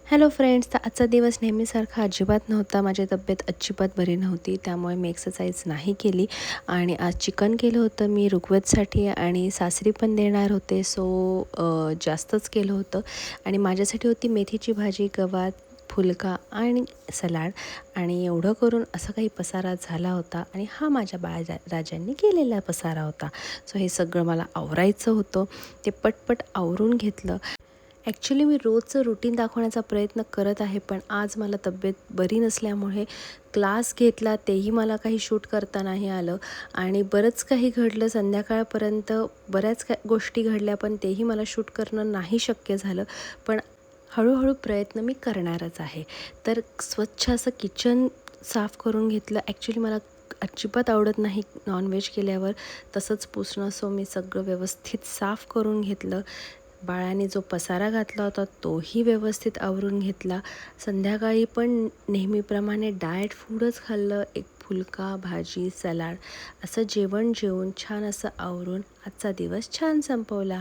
Hello friends, तर आजचा दिवस नेहमीसारखा अजिबात नव्हता. माझी तब्येत अजिबात बरी नव्हती, त्यामुळे मी एक्सरसाइज नाही केली. आणि आज चिकन केलं होतं मी ऋग्वेदसाठी आणि सासरी पण देणार होते, सो जास्तच केलं होतं. आणि माझ्यासाठी होती मेथीची भाजी, गवार, फुलका आणि सलाड. आणि एवढं करून असं काही पसारा झाला होता. आणि हा माझ्या राजांनी केलेला पसारा होता. सो हे सगळं मला आवरायचं होतं. ते पटपट आवरून घेतलं. ॲक्च्युली मी रोजचं रुटीन दाखवण्याचा प्रयत्न करत आहे, पण आज मला तब्येत बरी नसल्यामुळे क्लास घेतला, तेही मला काही शूट करता नाही आलं. आणि बरंच काही घडलं संध्याकाळपर्यंत, बऱ्याच गोष्टी घडल्या, पण तेही मला शूट करणं नाही शक्य झालं. पण हळूहळू प्रयत्न मी करणारच आहे. तर स्वच्छ असं किचन साफ करून घेतलं. ॲक्च्युली मला अजिबात आवडत नाही नॉनव्हेज केल्यावर तसंच पुसणं, सो मी सगळं व्यवस्थित साफ करून घेतलं. बाळाने जो पसारा घातला होता तोही व्यवस्थित आवरून घेतला. संध्याकाळी पण नेहमीप्रमाणे डाएट फूडच खाल्लं. एक फुलका, भाजी, सलाड असं जेवण जेवून छान असं आवरून आजचा दिवस छान संपवला.